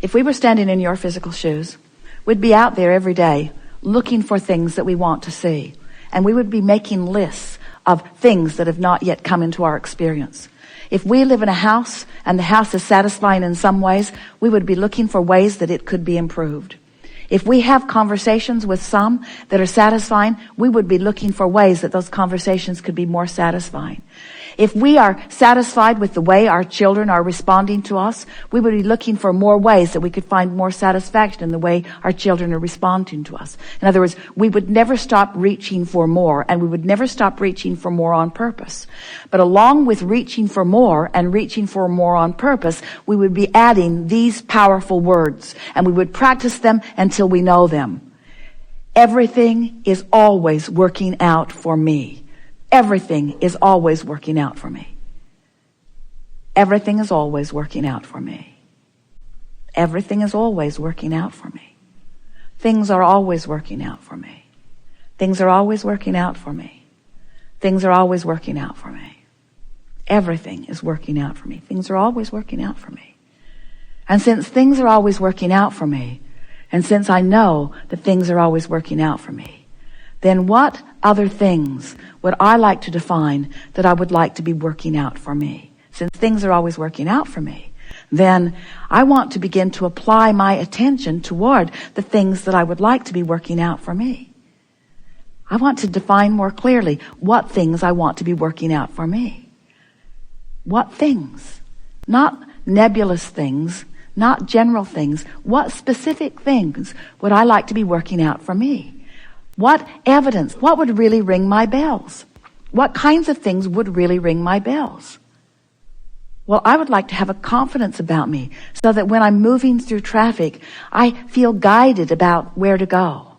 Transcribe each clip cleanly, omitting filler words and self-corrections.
If we were standing in your physical shoes, we'd be out there every day looking for things that we want to see. And we would be making lists of things that have not yet come into our experience. If we live in a house and the house is satisfying in some ways, we would be looking for ways that it could be improved. If we have conversations with some that are satisfying, we would be looking for ways that those conversations could be more satisfying. If we are satisfied with the way our children are responding to us, we would be looking for more ways that we could find more satisfaction in the way our children are responding to us. In other words, we would never stop reaching for more, and we would never stop reaching for more on purpose. But along with reaching for more and reaching for more on purpose, we would be adding these powerful words, and we would practice them until we know them. Everything is always working out for me. Everything is always working out for me. Everything is always working out for me. Everything is always working out for me. Things are always working out for me. Things are always working out for me. Things are always working out for me. Everything is working out for me. Things are always working out for me. And since things are always working out for me, and since I know that things are always working out for me, then what other things would I like to define that I would like to be working out for me? Since things are always working out for me, then I want to begin to apply my attention toward the things that I would like to be working out for me. I want to define more clearly what things I want to be working out for me. What things? Not nebulous things, not general things. What specific things would I like to be working out for me? What evidence? What would really ring my bells? What kinds of things would really ring my bells? Well, I would like to have a confidence about me so that when I'm moving through traffic, I feel guided about where to go.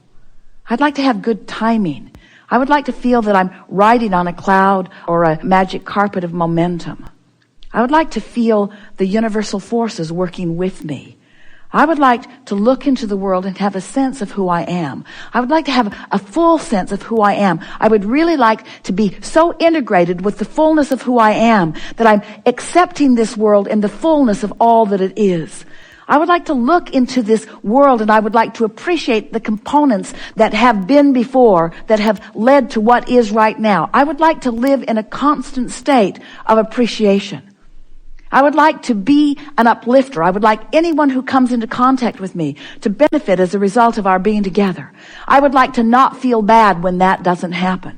I'd like to have good timing. I would like to feel that I'm riding on a cloud or a magic carpet of momentum. I would like to feel the universal forces working with me. I would like to look into the world and have a sense of who I am. I would like to have a full sense of who I am. I would really like to be so integrated with the fullness of who I am that I'm accepting this world in the fullness of all that it is. I would like to look into this world and I would like to appreciate the components that have been before, that have led to what is right now. I would like to live in a constant state of appreciation. I would like to be an uplifter. I would like anyone who comes into contact with me to benefit as a result of our being together. I would like to not feel bad when that doesn't happen.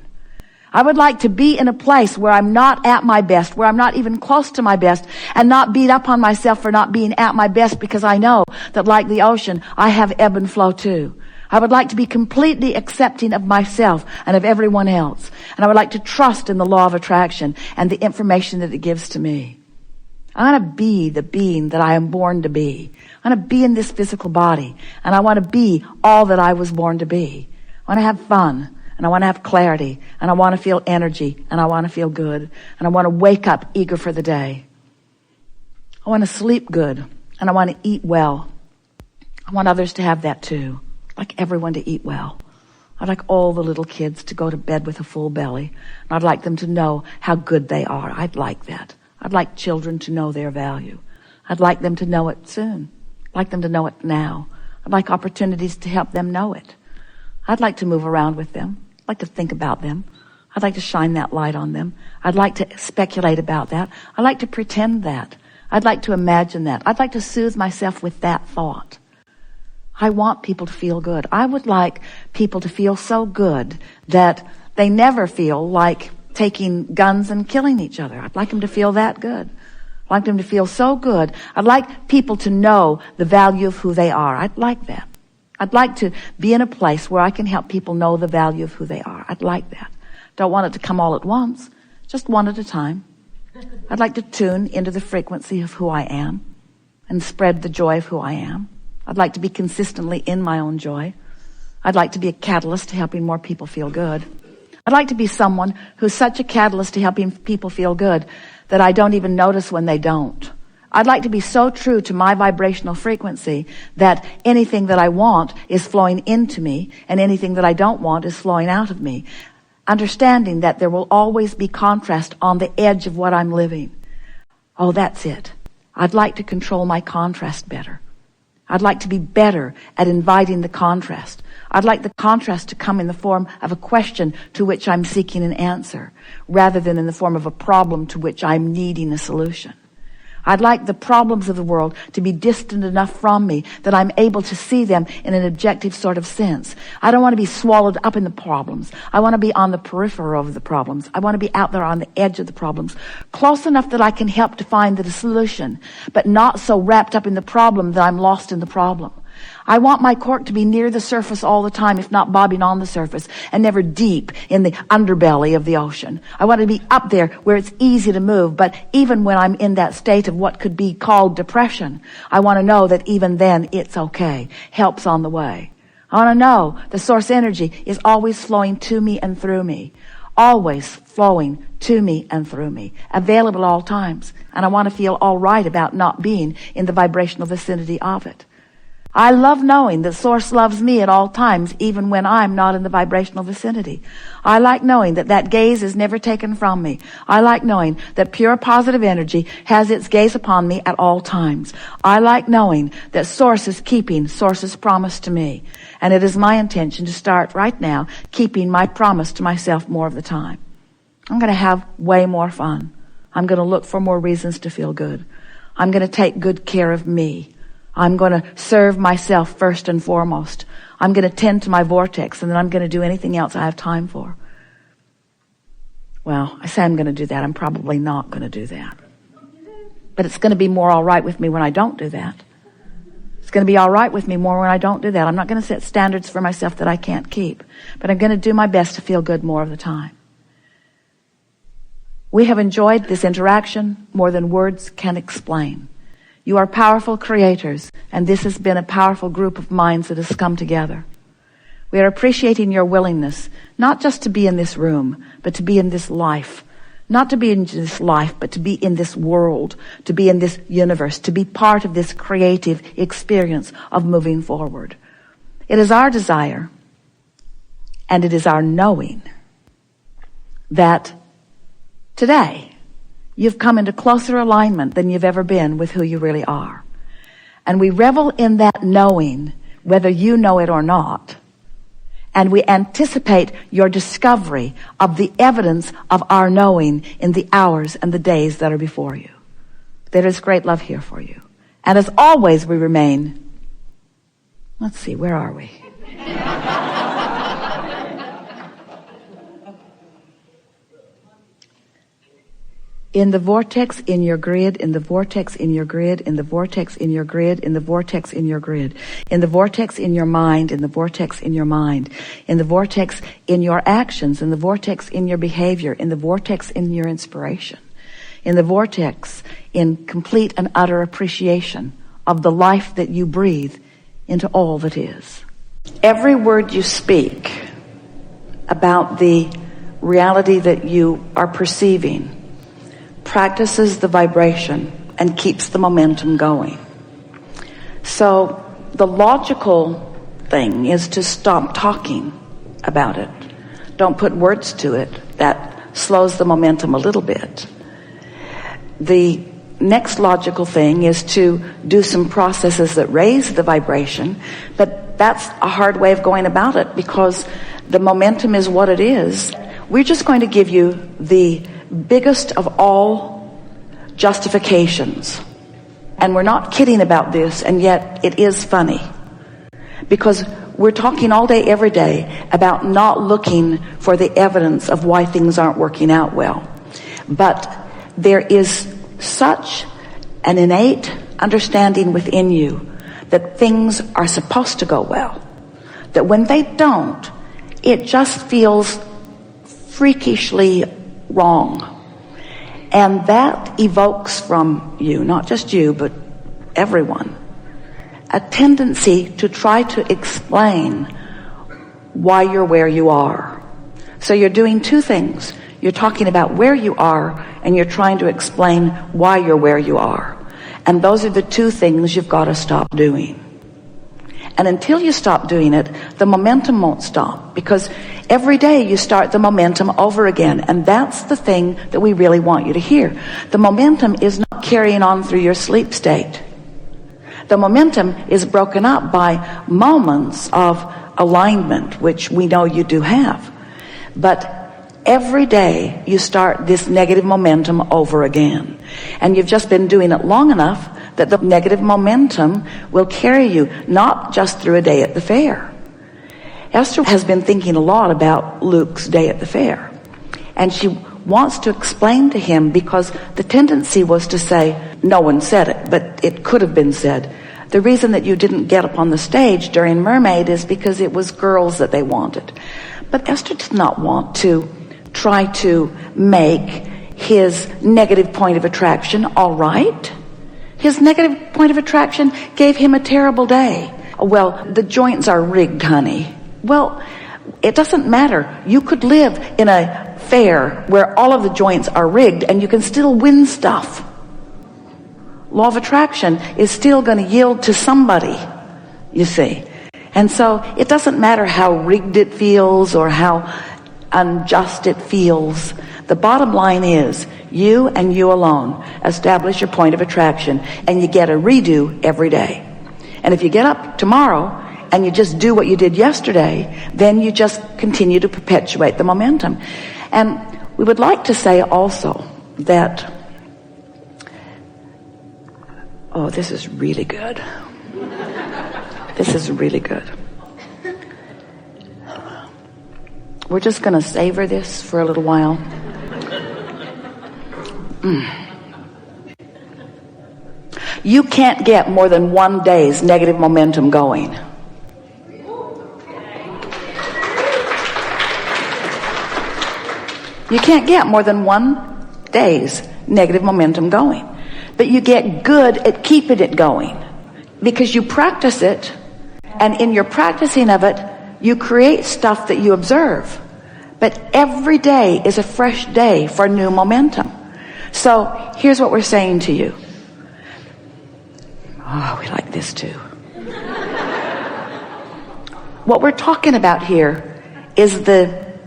I would like to be in a place where I'm not at my best, where I'm not even close to my best, and not beat up on myself for not being at my best, because I know that like the ocean, I have ebb and flow too. I would like to be completely accepting of myself and of everyone else. And I would like to trust in the law of attraction and the information that it gives to me. I want to be the being that I am born to be. I want to be in this physical body, and I want to be all that I was born to be. I want to have fun, and I want to have clarity, and I want to feel energy, and I want to feel good, and I want to wake up eager for the day. I want to sleep good, and I want to eat well. I want others to have that too. I'd like everyone to eat well. I'd like all the little kids to go to bed with a full belly, and I'd like them to know how good they are. I'd like that. I'd like children to know their value. I'd like them to know it soon. I'd like them to know it now. I'd like opportunities to help them know it. I'd like to move around with them. I'd like to think about them. I'd like to shine that light on them. I'd like to speculate about that. I'd like to pretend that. I'd like to imagine that. I'd like to soothe myself with that thought. I want people to feel good. I would like people to feel so good that they never feel like taking guns and killing each other. I'd like them to feel that good. I'd like them to feel so good. I'd like people to know the value of who they are. I'd like that. I'd like to be in a place where I can help people know the value of who they are. I'd like that. Don't want it to come all at once, just one at a time. I'd like to tune into the frequency of who I am and spread the joy of who I am. I'd like to be consistently in my own joy. I'd like to be a catalyst to helping more people feel good. I'd like to be someone who's such a catalyst to helping people feel good that I don't even notice when they don't. I'd like to be so true to my vibrational frequency that anything that I want is flowing into me and anything that I don't want is flowing out of me. Understanding that there will always be contrast on the edge of what I'm living. Oh, that's it. I'd like to control my contrast better. I'd like to be better at inviting the contrast. I'd like the contrast to come in the form of a question to which I'm seeking an answer, rather than in the form of a problem to which I'm needing a solution. I'd like the problems of the world to be distant enough from me that I'm able to see them in an objective sort of sense. I don't want to be swallowed up in the problems. I want to be on the periphery of the problems. I want to be out there on the edge of the problems, close enough that I can help to find the solution, but not so wrapped up in the problem that I'm lost in the problem. I want my cork to be near the surface all the time, if not bobbing on the surface, and never deep in the underbelly of the ocean. I want to be up there where it's easy to move, but even when I'm in that state of what could be called depression, I want to know that even then it's okay. Help's on the way. I want to know the source energy is always flowing to me and through me. Always flowing to me and through me. Available at all times. And I want to feel all right about not being in the vibrational vicinity of it. I love knowing that Source loves me at all times, even when I'm not in the vibrational vicinity. I like knowing that that gaze is never taken from me. I like knowing that pure positive energy has its gaze upon me at all times. I like knowing that Source is keeping Source's promise to me. And it is my intention to start right now keeping my promise to myself more of the time. I'm going to have way more fun. I'm going to look for more reasons to feel good. I'm going to take good care of me. I'm going to serve myself first and foremost. I'm going to tend to my vortex, and then I'm going to do anything else I have time for. Well, I say I'm going to do that. I'm probably not going to do that. But it's going to be more all right with me when I don't do that. It's going to be all right with me more when I don't do that. I'm not going to set standards for myself that I can't keep. But I'm going to do my best to feel good more of the time. We have enjoyed this interaction more than words can explain. You are powerful creators, and this has been a powerful group of minds that has come together. We are appreciating your willingness, not just to be in this room, but to be in this life. Not to be in this life, but to be in this world, to be in this universe, to be part of this creative experience of moving forward. It is our desire, and it is our knowing, that today, you've come into closer alignment than you've ever been with who you really are. And we revel in that knowing, whether you know it or not. And we anticipate your discovery of the evidence of our knowing in the hours and the days that are before you. There is great love here for you. And as always, we remain, let's see, where are we? In the vortex in your grid, in the vortex in your grid, in the vortex in your grid, in the vortex in your grid, in the vortex in your mind, in the vortex in your mind, in the vortex in your actions, in the vortex in your behavior, in the vortex in your inspiration, in the vortex in complete and utter appreciation of the life that you breathe into all that is. Every word you speak about the reality that you are perceiving practices the vibration and keeps the momentum going. So the logical thing is to stop talking about it. Don't put words to it. That slows the momentum a little bit. The next logical thing is to do some processes that raise the vibration, but that's a hard way of going about it because the momentum is what it is. We're just going to give you the biggest of all justifications. And we're not kidding about this, and yet it is funny. Because we're talking all day, every day about not looking for the evidence of why things aren't working out well. But there is such an innate understanding within you that things are supposed to go well, that when they don't, it just feels freakishly wrong. And that evokes from you, not just you, but everyone, a tendency to try to explain why you're where you are. So you're doing two things. You're talking about where you are, and you're trying to explain why you're where you are. And those are the two things you've got to stop doing. And until you stop doing it, the momentum won't stop, because every day you start the momentum over again. And that's the thing that we really want you to hear. The momentum is not carrying on through your sleep state. The momentum is broken up by moments of alignment, which we know you do have. But every day you start this negative momentum over again. And you've just been doing it long enough that the negative momentum will carry you not just through a day at the fair. Esther has been thinking a lot about Luke's day at the fair. And she wants to explain to him, because the tendency was to say, no one said it, but it could have been said, the reason that you didn't get up on the stage during Mermaid is because it was girls that they wanted. But Esther did not want to try to make his negative point of attraction all right. His negative point of attraction gave him a terrible day. Well, the joints are rigged, honey. Well, it doesn't matter. You could live in a fair where all of the joints are rigged and you can still win stuff. Law of attraction is still going to yield to somebody, you see. And so it doesn't matter how rigged it feels or how unjust it feels. The bottom line is you and you alone establish your point of attraction, and you get a redo every day. And if you get up tomorrow and you just do what you did yesterday, then you just continue to perpetuate the momentum. And we would like to say also that, oh, this is really good. This is really good. We're just going to savor this for a little while. You can't get more than one day's negative momentum going. You can't get more than one day's negative momentum going. But you get good at keeping it going because you practice it, and in your practicing of it, you create stuff that you observe. But every day is a fresh day for new momentum. So here's what we're saying to you. Oh, we like this too. What we're talking about here is the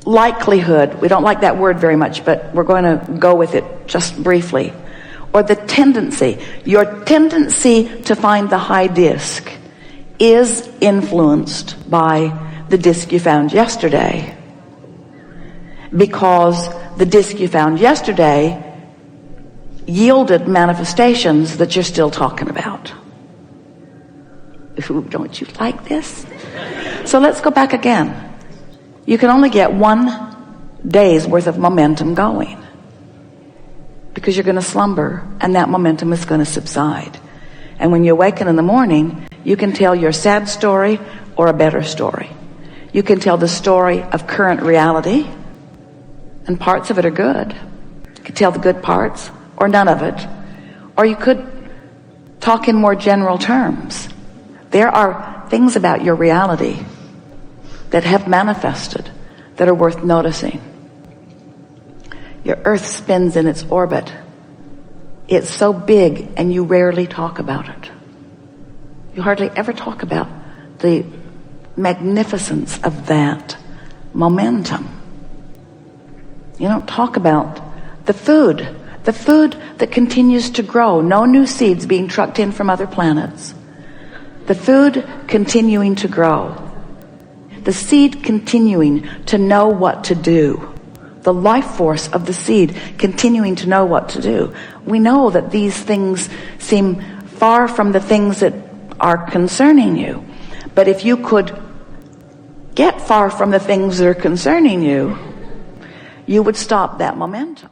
likelihood. We don't like that word very much, but we're going to go with it just briefly. Or the tendency. Your tendency to find the high disc is influenced by the disc you found yesterday. Because the disc you found yesterday yielded manifestations that you're still talking about. Ooh, don't you like this? So let's go back again. You can only get one day's worth of momentum going, because you're going to slumber and that momentum is going to subside. And when you awaken in the morning, you can tell your sad story or a better story. You can tell the story of current reality, and parts of it are good. You can tell the good parts or none of it. Or you could talk in more general terms. There are things about your reality that have manifested that are worth noticing. Your earth spins in its orbit. It's so big and you rarely talk about it. You hardly ever talk about the magnificence of that momentum. You don't talk about the food that continues to grow. No new seeds being trucked in from other planets. The food continuing to grow. The seed continuing to know what to do. The life force of the seed continuing to know what to do. We know that these things seem far from the things that are concerning you. But if you could get far from the things that are concerning you, you would stop that momentum.